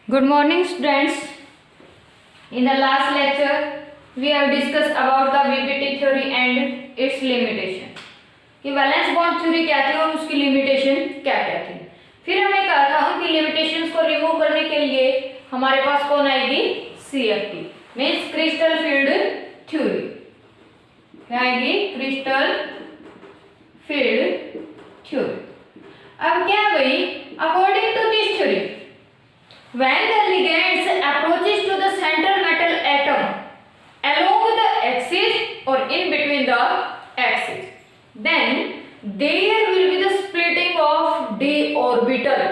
Good morning, students. In the last lecture, we have discussed about the VBT theory and its limitation. कि valence bond theory क्या थी और उसकी limitation क्या क्या थी। फिर हमने कहा था उनकी लिमिटेशंस को रिमूव करने के लिए हमारे पास कौन आएगी, CFT means crystal field theory. क्या आएगी, क्रिस्टल फील्ड थ्योरी। अब क्या भाई, according to this theory, when the ligands approaches to the central metal atom along the axis or in between the axis, then there will be the splitting of d orbital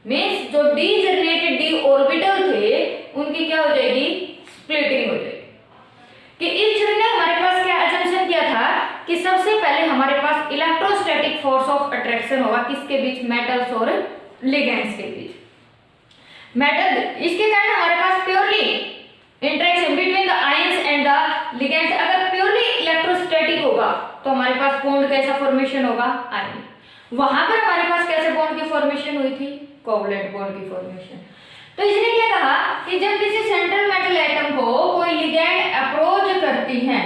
means जो degenerated d orbital थे उनकी क्या हो जाएगी, splitting हो जाएगी। कि इस थ्योरी ने हमारे पास क्या अजम्पशन किया था कि सबसे पहले हमारे पास इलेक्ट्रोस्टैटिक फोर्स ऑफ अट्रैक्शन होगा किसके बीच, मेटल्स और लिगेंड्स के बीच। मेटल, इसके कारण हमारे पास purely interaction between the ions and the ligands अगर प्योरली इलेक्ट्रोस्टैटिक होगा तो हमारे पास बॉन्ड कैसा फॉर्मेशन होगा, आयन। वहां पर हमारे पास कैसे बॉन्ड की फॉर्मेशन हुई थी, कोवलेंट बॉन्ड की फॉर्मेशन। तो इसने क्या कहा कि जब किसी सेंट्रल मेटल एटम को कोई लिगेंड अप्रोच करती है,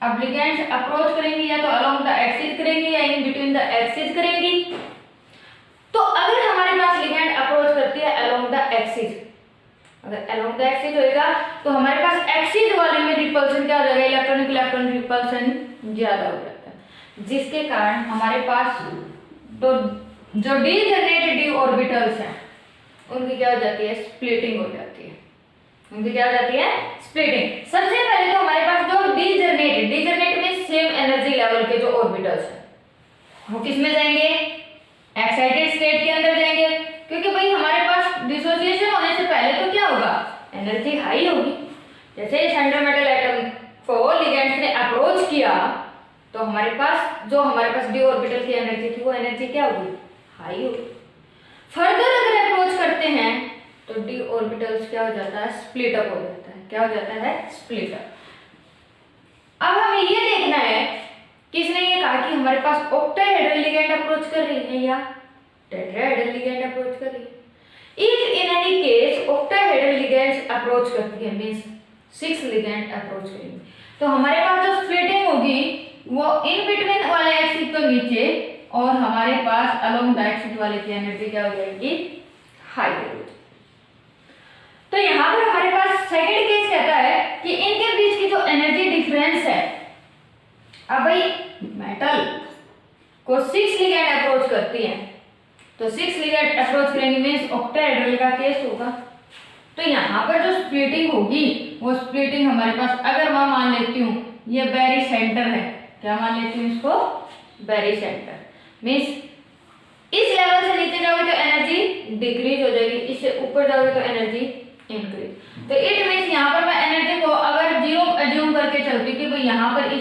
अब लिगेंड्स अप्रोच करेंगी या तो अलोंग द एक्सिस करेंगी या इन बिटवीन द एक्सिस करेंगी। तो अगर हमारे पास लिगेंड अप्रोच करती है अलोंग द एक्सिस, अगर अलोंग द एक्सिस होएगा तो हमारे पास एक्सिस वाले में रिपल्सन क्या हो जाएगा, इलेक्ट्रॉनिक इलेक्ट्रॉन रिपल्सन ज्यादा हो जाता है, जिसके कारण हमारे पास तो जो डीजनरेटेड डी ऑर्बिटल्स हैं उनकी क्या हो जाती है, स्प्लिटिंग हो जाती है। उनकी क्या हो जाती है, स्प्लिटिंग। सबसे पहले तो हमारे पास जो डीजनरेट में सेम एनर्जी लेवल के जो ऑर्बिटल्स हैं वो किस में जाएंगे, एक्साइटेड स्टेट के अंदर जाएंगे, क्योंकि भाई हमारे पास डिसोसिएशन होने से पहले तो क्या होगा, एनर्जी हाई होगी। जैसे सेंट्रल मेटल एटम को लिगेंड्स ने अप्रोच किया तो हमारे पास डी ऑर्बिटल की एनर्जी थी वो एनर्जी क्या होगी, हाई होगी। फर्दर अगर अप्रोच करते हैं तो डी ऑर्बिटल्स क्या हो जाता है, स्प्लिट अप हो जाता है। क्या हो जाता है, स्प्लिट अप। अब हमें ये देखना है किसने ये कहा कि हमारे पास ऑक्टाहेड्रल लिगेंड अप्रोच कर रही है या टेट्राहेड्रल लिगेंड अप्रोच कर रही है। If in any case octahedral ligands approach करती है मींस 6 लिगेंड अप्रोच करेंगे तो हमारे पास जो स्प्लिटिंग होगी वो इन बिटवीन वाले एक्सिस तो नीचे और हमारे पास अलोंग द एक्सिस वाले की एनर्जी क्या हो जाएगी, हाई हो जाएगी। तो यहाँ पर हमारे पास सेकंड केस कहता है कि इनके बीच की जो एनर्जी डिफरेंस है, अब भाई मेटल को 6 लिगेंड अप्रोच करती है तो 6 लिगेंड अप्रोच करेंगे मींस ऑक्टाहेड्रल का केस होगा। तो यहाँ पर जो स्प्लिटिंग होगी वो स्प्लिटिंग हमारे पास, अगर मैं मान लेती हूँ ये बेरी सेंटर है, क्या मान लेती हूँ इसको, बेरी सेंटर मींस इस लेवल से नीचे जाओगे तो एनर्जी डिक्रीज हो जाएगी, इससे ऊपर जाओगे तो एनर्जी इंक्रीज। तो इट मींस यहाँ पर मैं एनर्जी को अगर जीरो एज्यूम करके चलती कि भाई यहाँ पर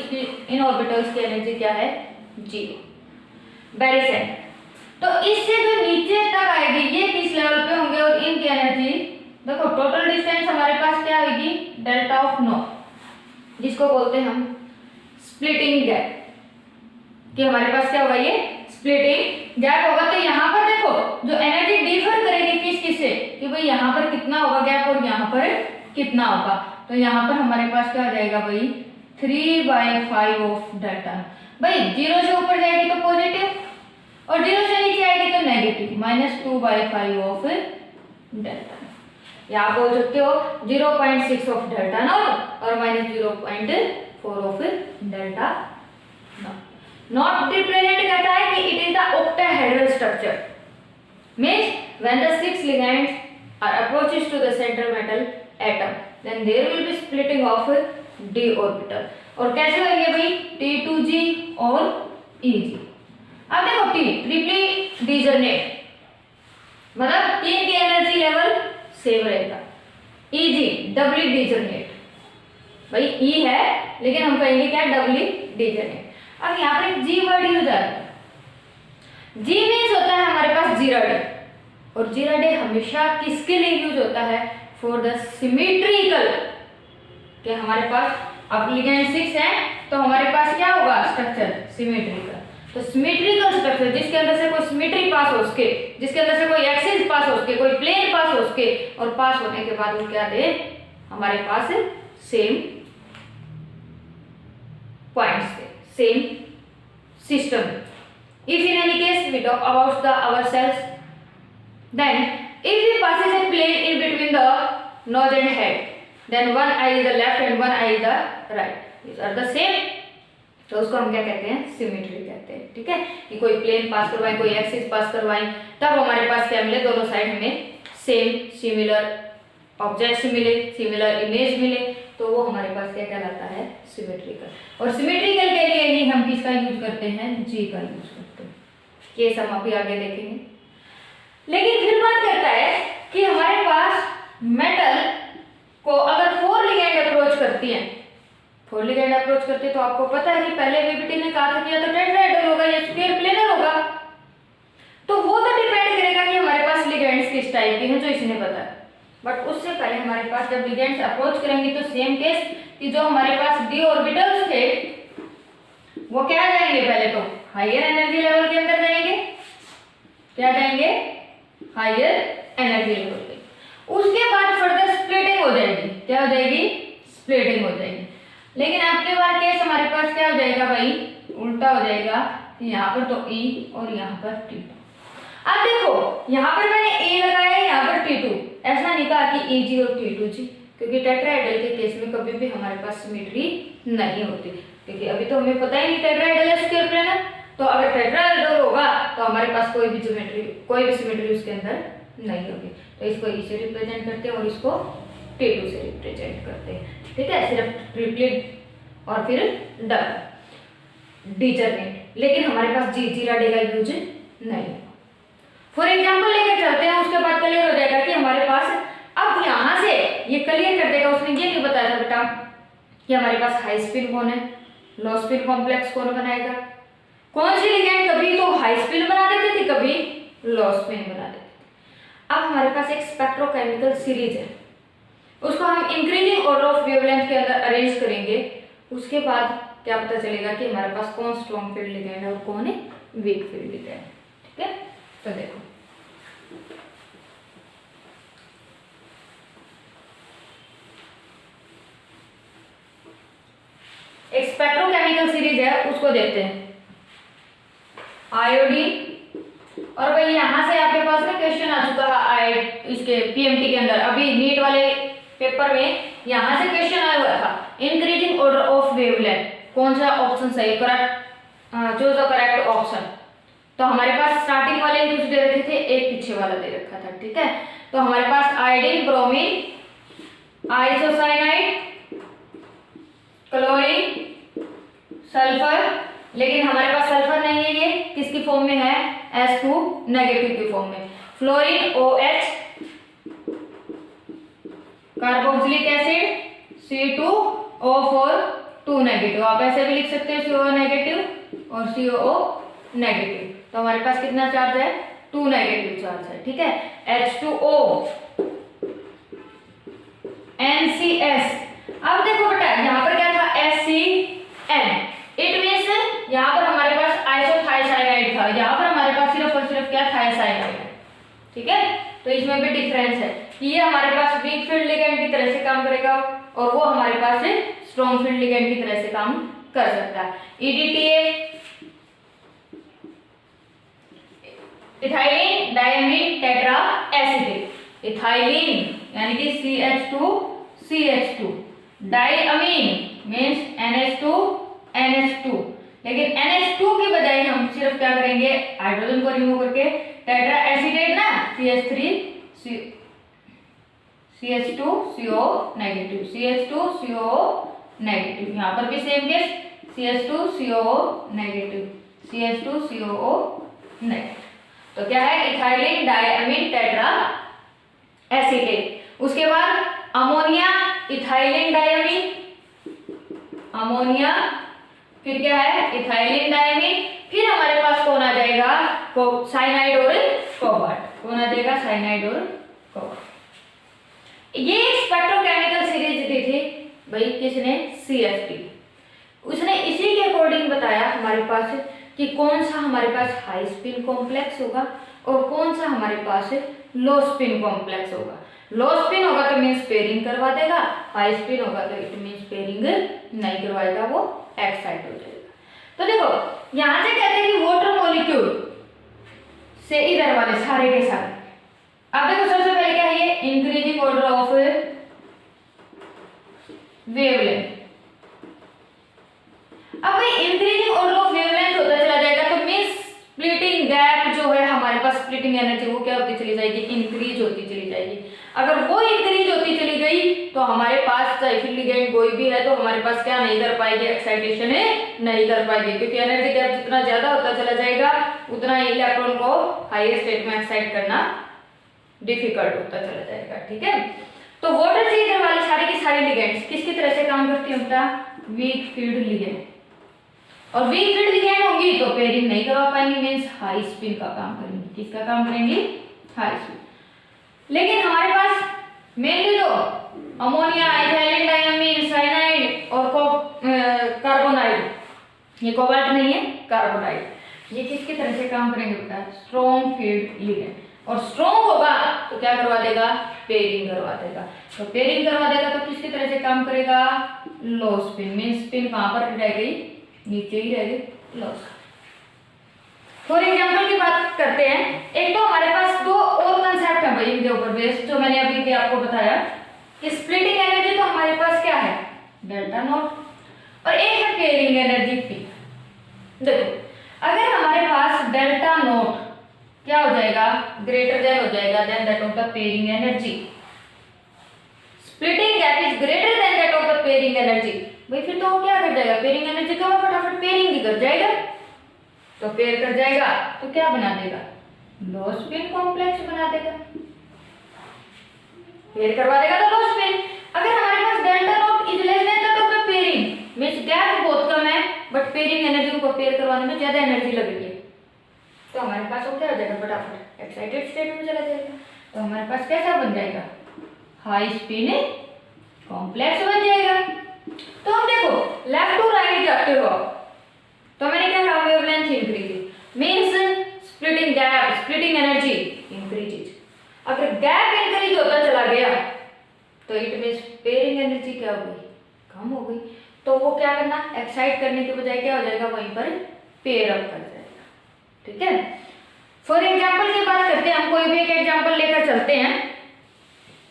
इन ऑर्बिटल्स की एनर्जी क्या है, जीरो, बेरी सेंटर। तो इससे जो नीचे तक आएगी ये किस लेवल पे होंगे और इनकी एनर्जी देखो, टोटल डिस्टेंस हमारे पास क्या आएगी, डेल्टा ऑफ नो, जिसको बोलते हैं हम स्प्लिटिंग गैप। कि हमारे पास क्या होगा, ये स्प्लिटिंग गैप होगा। तो यहाँ पर देखो जो एनर्जी डिफर करेगी किस से कि भाई यहाँ पर कितना होगा गैप और यहाँ पर कितना होगा। तो यहाँ पर हमारे पास क्या आ जाएगा भाई, 3/5 ऑफ डेल्टा। भाई 0 से ऊपर जाएगी तो पॉजिटिव और 0 से नीचे आएगी तो नेगेटिव, -2/5 ऑफ डेल्टा। या आप बोल सकते हो 0.6 ऑफ डेल्टा नॉट और -0.4 ऑफ डेल्टा नॉट। रिप्रेजेंट करता है कि it is the octahedral structure means when the 6 ligands are approaches to the central metal atom then there will be splitting of D orbital. और कैसे होंगे भाई, T2G और EG। अब देखो T ट्रिपली डिजर्नेट मतलब 3 की एनर्जी लेवल सेम रहेगा, EG डबली डिजर्नेट, भाई E है लेकिन हम कहेंगे क्या, डबली डिजर्नेट। अब यहाँ पर G वर्ड यूज आता है, G मीन्स होता है हमारे पास जीरा डे, और जीरा डे हमेशा किसके लिए यूज होता है, फॉर द सिमेट्रिकल। कि हमारे पास अब लिगेंड 6 है तो हमारे पास क्या होगा, स्ट्रक्चर सिमेट्रिकल। तो सिमेट्रिकल स्ट्रक्चर जिसके अंदर से कोई सिमेट्री पास हो उसके, जिसके अंदर से कोई एक्सिस पास हो उसके, कोई प्लेन पास हो उसके, और पास होने के बाद वो क्या दे हमारे पास सेम पॉइंट्स दे, same system. If in any case we talk about the ourselves, then if we passes a plane in between the nose and head, then one eye is the left and one eye is the right. These are the same. तो उसको हम क्या कहते हैं, symmetry कहते हैं। ठीक है, कि कोई प्लेन पास करवाएं, कोई एक्सिस पास करवाएं, तब हमारे पास क्या मिले, दोनों साइड हमें सेम सिमिलर ऑब्जेक्ट्स मिले, सिमिलर इमेज मिले, तो वो हमारे पास क्या कहलाता है, सिमेट्रिकल। और सिमेट्रिकल के लिए ही हम किसका यूज करते हैं, जी का यूज करते हैं। ये सब अभी आगे देखेंगे। लेकिन फिर बात करता है कि हमारे पास मेटल को अगर फोर लिगेंड अप्रोच करती है, फोर लिगेंड अप्रोच करती है, तो आपको पता है कि पहले वीबीटी ने कहा था कि या तो टेट्राहेड्रल होगा या स्क्वायर प्लेनर होगा। तो वो तो डिपेंड करेगा कि हमारे पास लिगेंड्स किस टाइप के हैं, जो इसने बताया। बट उससे पहले हमारे पास जब लिगेंड्स अप्रोच करेंगे तो सेम केस कि जो हमारे पास डी ऑर्बिटल्स थे वो क्या जाएंगे, पहले तो हायर एनर्जी लेवल के अंदर जाएंगे, क्या जाएंगे, हायर एनर्जी लेवल पे। उसके बाद फर्दर स्प्लिटिंग हो जाएगी, क्या हो जाएगी, स्प्लिटिंग हो जाएगी। लेकिन आपके बार केस हमारे पास क्या हो जाएगा भाई, उल्टा हो जाएगा, यहाँ पर तो ई और यहाँ पर टी। अब देखो यहाँ पर मैंने ए लगाया, यहाँ पर T2, ऐसा नहीं कहा कि ए जी और T2 जी, क्योंकि टेट्राहेड्रल के केस में कभी भी हमारे पास सिमेट्री नहीं होती, क्योंकि अभी तो हमें पता ही नहीं टेट्राहेड्रल है स्क्वायर प्लेनर। तो अगर टेट्राहेड्रल होगा तो हमारे पास कोई भी ज्योमेट्री, कोई भी सिमेट्री उसके अंदर नहीं होगी। तो इसको ई से रिप्रेजेंट करते हैं और इसको T2 से रिप्रेजेंट करते हैं। ठीक है, सिर्फ ट्रिपलेट और फिर डबल डिटरमिनेंट, लेकिन हमारे पास जी जीरा डी का यूज नहीं है। फॉर एग्जाम्पल लेकर चलते हैं, उसके बाद क्लियर हो जाएगा कि हमारे पास, अब यहाँ से ये क्लियर कर देगा। उसने ये नहीं बताया था बेटा कि हमारे पास हाई स्पिन कौन है, लो स्पिन कॉम्प्लेक्स कौन बनाएगा, कौन सी लिगेंड कभी तो हाई स्पिन बना देती थी, कभी लो स्पिन बना देती थी। अब हमारे पास एक स्पेक्ट्रोकेमिकल सीरीज है, उसको हम इंक्रीजिंग ऑर्डर ऑफ वेवलेंथ के अंदर अरेंज करेंगे। उसके बाद क्या पता चलेगा कि हमारे पास कौन स्ट्रॉन्ग फील्ड लिगेंड है और कौन है वीक फील्ड लिगेंड। ठीक है, तो देखो एक स्पेक्ट्रोकेमिकल सीरीज है, उसको देखते हैं। आयोडीन, और भाई यहां से आपके पास ना क्वेश्चन आ चुका है इसके पीएमटी के अंदर, अभी नीट वाले पेपर में यहां से क्वेश्चन आया हुआ था, इंक्रीजिंग ऑर्डर ऑफ वेवलेंथ, कौन सा ऑप्शन सही, correct, choose the correct option. तो हमारे पास स्टार्टिंग वाले कुछ दे रखे थे, एक पीछे वाला दे रखा था। ठीक है, तो हमारे पास iodine, bromine, isocyanide, chlorine, sulphur, लेकिन हमारे पास सल्फर नहीं है, ये किसकी फॉर्म में है, S2 नेगेटिव की फॉर्म में। Fluorine OH, carboxylic acid C2O4 2 negative, आप ऐसे भी लिख सकते हैं CO नेगेटिव और COO नेगेटिव। तो हमारे पास कितना चार्ज है, 2 नेगेटिव चार्ज है। ठीक है, H2O, NCS। अब देखो बेटा यहाँ पर क्या था, SCN, इट मींस यहाँ पर हमारे पास आइसोथायोसाइनाइड था, यहाँ पर हमारे पास सिर्फ और सिर्फ क्या, थायोसाइनाइड है। ठीक है, तो इसमें भी डिफरेंस है कि ये हमारे पास वीक फील्ड लिगेंड की तरह से काम करेगा और वो हमारे पास स्ट्रॉन्ग फील्ड लिगेंड की तरह से काम कर सकता है। EDTA, ethylene diamine tetra acetate, ethylene यानी कि CH2CH2, डायमीन मींस NH2NH2, लेकिन NH2 की बजाय हम सिर्फ क्या करेंगे, हाइड्रोजन को रिमूव करके टेट्रा एसिटेट ना, CH2CO नेगेटिव, CH2CO नेगेटिव, यहाँ पर भी same case, CH2CO negative, CH2CO negative. तो क्या है, इथाइलिन डायमीन टेट्रा एसिटेट। उसके बाद अमोनिया, इथाइलिन डायमीन, अमोनिया, फिर क्या है, इथाइलिन डायमीन, फिर हमारे पास कौन आ जाएगा, साइनाइड और कोबाल्ट, कौन आ जाएगा, साइनाइड और कोबाल्ट। ये स्पेक्ट्रोकेमिकल सीरीज दी थी भाई, किसने, CFT। उसने इसी के अकॉर्डिंग बताया हमारे पास कि कौन सा हमारे पास हाई स्पिन कॉम्प्लेक्स होगा और कौन सा हमारे पास लो स्पिन कॉम्प्लेक्स होगा। लो स्पिन होगा तो मीन्स पेयरिंग करवा देगा, हाई स्पिन होगा तो इट मीन्स पेयरिंग नहीं करवाएगा, वो एक्साइट हो जाएगा। तो देखो यहां से कहते हैं कि वाटर मॉलिक्यूल से इधर वाले सारे के सारे, अब देखो सबसे पहले क्या है, ये इंक्रीजिंग ऑर्डर ऑफ वेवलेंथ। अब भाई इंक्रीजिंग ऑर्डर ऑफ वेवलेंथ होता चला जाएगा तो मींस स्प्लिटिंग गैप जो है हमारे पास, स्प्लिटिंग एनर्जी वो क्या होती चली जाएगी, इंक्रीज होती चली जाएगी। अगर वो इंक्रीज होती चली गई तो हमारे पास चाहे फिर लिगेंड कोई भी है तो हमारे पास क्या नहीं कर पाएगी, एक्साइटेशन नहीं कर पाएगी, क्योंकि एनर्जी गैप जितना ज्यादा होता चला जाएगा उतना इलेक्ट्रॉन को हायर स्टेट में एक्साइट करना डिफिकल्ट होता चला जाएगा। ठीक है, तो वाटर से इधर वाले सारे की सारी लिगेंड्स किसकी तरह से काम करती है, बेटा वीक फील्ड लिगेंड, और वीक फील्ड लिगेंड होंगी तो पेयरिंग नहीं करवा पाएंगे, मींस हाई स्पिन का काम करेंगे। किसका काम करेंगे, हाई स्पिन। लेकिन हमारे पास मेनली तो अमोनिया, इथाइलिन डायमीन, साइनाइड और कार्बोनाइड, ये कोबाल्ट नहीं है, कार्बोनाइड, ये किसकी तरह से काम करेंगे बेटा, स्ट्रॉन्ग फील्ड लिगेंड, और स्ट्रॉन्ग होगा तो क्या करवा देगा, पेयरिंग करवा देगा। तो पेयरिंग करवा देगा तो किसकी तरह से काम करेगा, लो स्पिन, मीन स्पिन कहां पर रह गई, नीचे ही रह गई, लो स्पिन। फॉर एग्जाम्पल की बात करते हैं, एक तो हमारे पास दो और कंसेप्ट है भाई इनके ऊपर बेस्ड, जो मैंने अभी भी आपको बताया कि स्प्लिटिंग एनर्जी तो हमारे पास क्या है, डेल्टा नॉट, और एक है पेयरिंग एनर्जी पी। देखो अगर हमारे पास डेल्टा नॉट क्या हो जाएगा, ग्रेटर देन हो जाएगा than that of the pairing energy, splitting gap is greater than that of the pairing energy, भाई फिर तो वो क्या कर जाएगा, पेयरिंग एनर्जी कम है, फटाफट पेयरिंग भी कर जाएगा, तो पेयर कर जाएगा तो क्या बना देगा, लो स्पिन कॉम्प्लेक्स बना देगा, पेयर करवा देगा तो लो स्पिन। अगर हमारे पास delta naught is less than that of the pairing, means gap बहुत कम है बट पेयरिंग एनर्जी को पेयर करवाने में ज्यादा एनर्जी लगेगी, तो हमारे पास वो क्या हो जाएगा, फटाफट एक्साइटेड स्टेट में चला जाएगा, तो हमारे पास कैसा बन जाएगा, हाई स्पिन कॉम्प्लेक्स बन जाएगा। तो हम देखो लेफ्ट टू राइट जाते हो तो मैंने क्या कहा, wavelength increase means splitting gap, splitting energy increases. अगर गैप इंक्रीज होता चला गया तो इट मींस पेयरिंग एनर्जी क्या हो गई, कम हो गई, तो वो क्या करना, एक्साइट करने के बजाय क्या हो जाएगा, वहीं पर पेयर अप कर जाएगा। ठीक है, फॉर एग्जांपल की बात करते हैं, हम कोई भी एक एग्जांपल लेकर चलते हैं,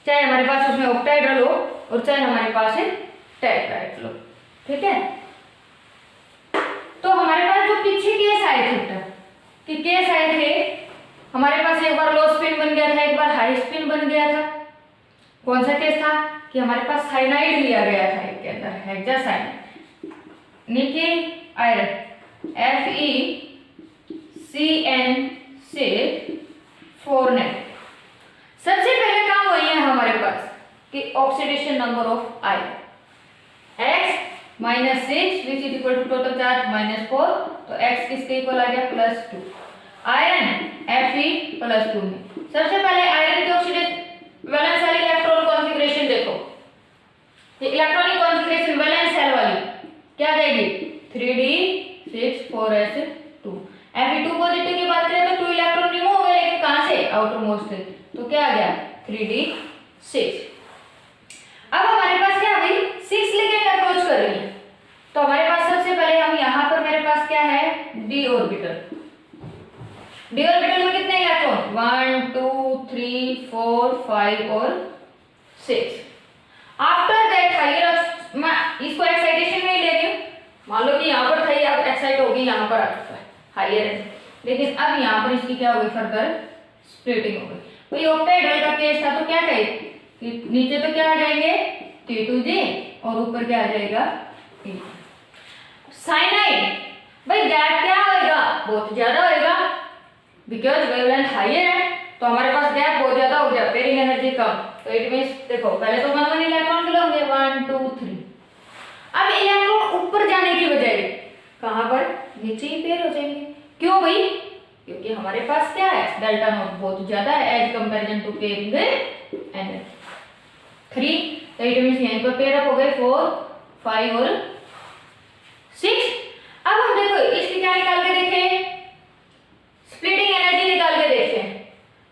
चाहे हमारे पास उसमें ऑक्टाइड्रल हो और चाहे हमारे पास है टेट्राहेड्रल हो। ठीक है, तो हमारे पास जो पीछे केस आए थे कि केस आए थे, हमारे पास एक बार लो स्पिन बन गया था, एक बार हाई स्पिन बन गया था। कौन सा केस था कि हमारे पास साइनाइड लिया गया था, एक के अंदर हेक्सासाइनाइड, निकेल आयरन FeCN से 4 नेट। सबसे पहले काम वही है हमारे पास कि oxidation number of iron x -6 which is equal to total charge -4, तो x किसके इक्वल आ गया, +2। आयरन Fe +2 में सबसे पहले आयरन की ऑक्सीडेशन वैलेंस वाली इलेक्ट्रॉन कॉन्फ़िगरेशन देखो, ये इलेक्ट्रॉनिक कॉन्फ़िगरेशन वैलेंस सेल वाली क्या देगी, 3d6 4s2। Fe2 पॉजिटिव की बात करें तो 2 इलेक्ट्रॉन रिमूव हो गए, लेकिन कहां से, आउटर मोस्ट से, तो क्या आ गया 3d6। अब हमारे पास क्या हुई, 6 लिगेंड अप्रोच कर रही है, तो हमारे पास सबसे पहले हम यहां पर मेरे पास क्या है, d ऑर्बिटल। d ऑर्बिटल में कितने इलेक्ट्रॉन, 1 2 3 4 5 और 6। आफ्टर दैट हायर, मैं इसको एक्साइटेशन में ही ले रही हूं, मान लो कि यहां पर था, अब एक्साइट होगी, यहां पर आ चुका है हायर, लेकिन अब यहां पर इसकी क्या हो गई, फर्दर स्प्लिटिंग हो गई। कोई ऑक्टाइड्रल का केस था तो क्या कहे कि नीचे तो क्या आ जाएंगे T2J और ऊपर क्या आ जाएगा E। साइनाइड, भाई गैप क्या होएगा, बहुत ज्यादा होएगा, बिकॉज वेवलेंथ हायर है तो हमारे पास गैप बहुत ज्यादा हो गया, पेयरिंग एनर्जी कम, तो इट मींस देखो पहले तो 1 1 इलेक्ट्रॉन फिल होंगे, 1 2 3। अब इलेक्ट्रॉन ऊपर जाने की बजाय कहां पर, नीचे ही पेयर हो जाएंगे। क्यों भाई, क्योंकि हमारे पास क्या है, डेल्टा नॉट बहुत ज्यादा है as comparison to pairing energy 3, तो इट मींस यहीं पर पेयर अप हो गए 4 5 और 6। अब हम देखो इसकी क्या निकाल के देखें,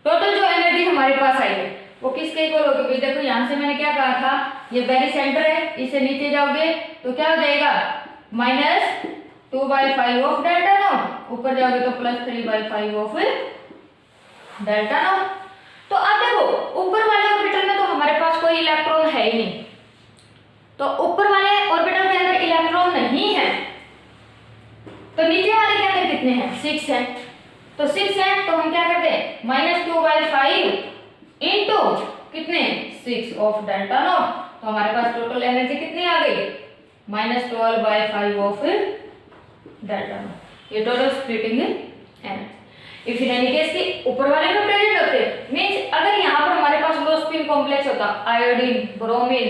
टोटल जो एनर्जी हमारे पास आई है वो किसके इक्वल होगी भाई? देखो यहाँ से मैंने क्या कहा था, ये वेरी सेंटर है, इससे नीचे जाओगे तो क्या हो जाएगा -2/5 ऑफ डेल्टा नॉट, ऊपर जाओगे तो +3/5 ऑफ डेल्टा नॉट। तो अब देखो ऊपर वाले ऑर्बिटल में तो हमारे पास कोई इलेक्ट्रॉन है ही नहीं, तो ऊपर वाले ऑर्बिटल के अंदर इलेक्ट्रॉन नहीं है, तो नीचे वाले के अंदर कितने हैं? 6 है। तो 6 है तो हम क्या करते हैं -2/5 इंटू कितने 6 ऑफ डेल्टा नॉट, तो हमारे पास टोटल एनर्जी कितनी आ गई -12/5 ऑफ डेल्टा नॉट। ये total splitting energy. If in any case की ऊपर वाले में प्रेजेंट होते मींस अगर यहाँ पर हमारे पास लो स्पिन कॉम्प्लेक्स होता, iodine, bromine,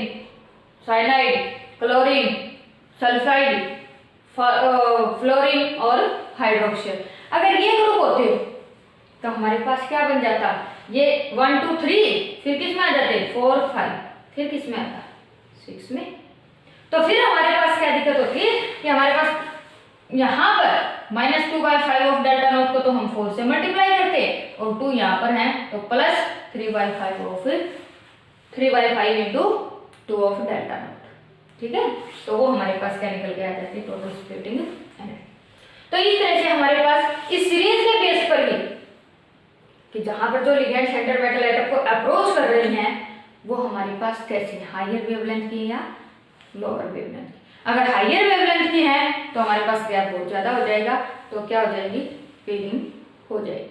cyanide, chlorine, sulphide, fluorine और हाइड्रोक्साइड, अगर ये ग्रुप होते तो हमारे पास क्या बन जाता, ये 1 2 3 फिर किस में आ जाते 4 5 फिर किस में आता 6 में। तो फिर हमारे पास क्या दिक्कत होती है कि हमारे पास यहाँ पर -2/5 ऑफ डेल्टा नॉट को तो हम 4 से मल्टीप्लाई करते और 2 यहाँ पर है तो +3/5 of 3/5 into 2 of delta not, ठीक है। तो वो हमारे पास क्या निकल के आ जाती है टोटल स्प्लिटिंग एनर्जी। तो इस तरह से हमारे पास इस सीरीज के बेस पर ही कि जहां पर जो लिगेंड सेंटर मेटल एटम को अप्रोच कर रही हैं वो हमारे पास कैसे हायर वेवलेंथ की या लोअर वेवलेंथ की। अगर हायर वेवलेंथ की है तो हमारे पास गैप बहुत ज्यादा हो जाएगा, तो क्या हो जाएगी पेयरिंग हो जाएगी,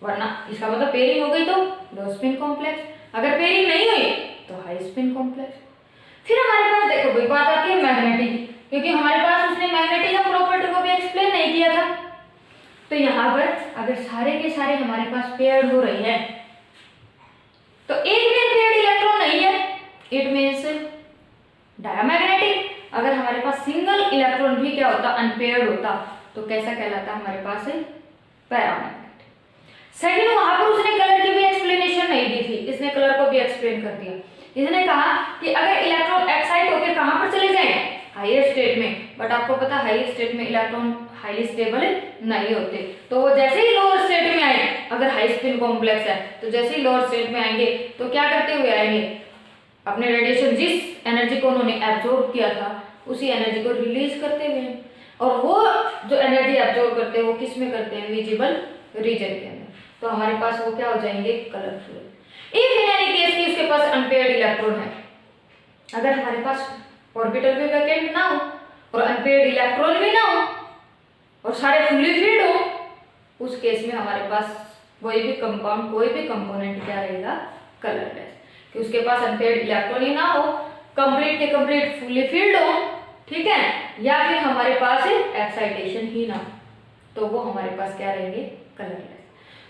वरना इसका मतलब पेयरिंग हो गई तो लो स्पिन कॉम्प्लेक्स, अगर पेयरिंग नहीं हुई तो हाई स्पिन कॉम्प्लेक्स। फिर हमारे पास देखो भाई बात आती है मैग्नेटिक, क्योंकि हमारे पास उसने मैग्नेटिज्म प्रॉपर्टी को भी एक्सप्लेन नहीं किया था। तो यहाँ पर अगर सारे के सारे हमारे पास पेयर्ड हो रही है तो एक भी पेयर्ड इलेक्ट्रॉन नहीं है, इट मींस डायमैग्नेटिक। अगर हमारे पास सिंगल इलेक्ट्रॉन भी क्या होता अनपेयर्ड होता तो कैसा कहलाता हमारे पास है पैरामैग्नेटिक। सेकंड वहां पर उसने कलर की भी एक्सप्लेनेशन नहीं दी थी, इसने कलर को भी एक्सप्लेन कर दिया। इसने कहा कि अगर इलेक्ट्रॉन एक्साइट होकर कहां पर चले जाए हायर स्टेट में, बट आपको पता हायर स्टेट में इलेक्ट्रॉन हाईली स्टेबल नहीं होते, तो वो जैसे ही लोअर स्टेट में आए, अगर हाई स्पिन कॉम्प्लेक्स है तो जैसे ही लोअर स्टेट में आएंगे तो क्या करते हुए आएंगे, अपने रेडिएशन जिस एनर्जी को उन्होंने एब्जॉर्ब किया था उसी एनर्जी को रिलीज करते हुए, और वो जो एनर्जी एब्जॉर्ब करते हैं वो किस में करते हैं विजिबल रीजन के अंदर, तो हमारे पास वो क्या हो जाएंगे colourful. If in any case की उसके पास अनपेयर्ड इलेक्ट्रॉन है, अगर हमारे पास ऑर्बिटल भी वैकेंट ना हो और अनपेयर्ड इलेक्ट्रॉन भी ना हो और सारे फुली फील्ड हो, उस केस में हमारे पास कोई भी कंपाउंड कोई भी कंपोनेंट क्या रहेगा कलरलेस, कि उसके पास अनपेयर्ड इलेक्ट्रॉन ही ना हो, कंप्लीट के कंप्लीट फुली फील्ड हो, ठीक है, या फिर हमारे पास एक्साइटेशन ही ना हो, तो वो हमारे पास क्या रहेंगे कलरलेस।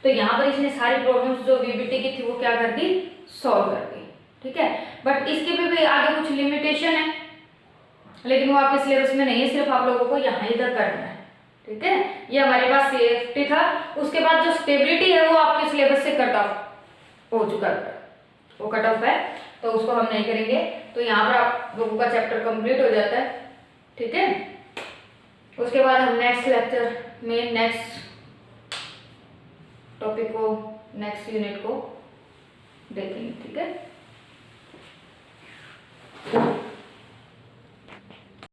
तो यहाँ पर इसने सारी प्रॉब्लम्स जो वीबीटी की थी वो क्या कर दी सॉल्व कर दी, ठीक है। बट इसके भी आगे कुछ लिमिटेशन है, लेकिन वो आपके सिलेबस में नहीं है, सिर्फ आप लोगों को यहाँ इधर करना है, ठीक है। ये हमारे पास सेफ्टी था, उसके बाद जो स्टेबिलिटी है वो आपके सिलेबस से कट ऑफ हो चुका है, वो कट ऑफ है तो उसको हम नहीं करेंगे। तो यहाँ पर आप लोगों का चैप्टर कंप्लीट हो जाता है, ठीक है। उसके बाद हम नेक्स्ट लेक्चर में नेक्स्ट टॉपिक को नेक्स्ट यूनिट को देखेंगे, ठीक है।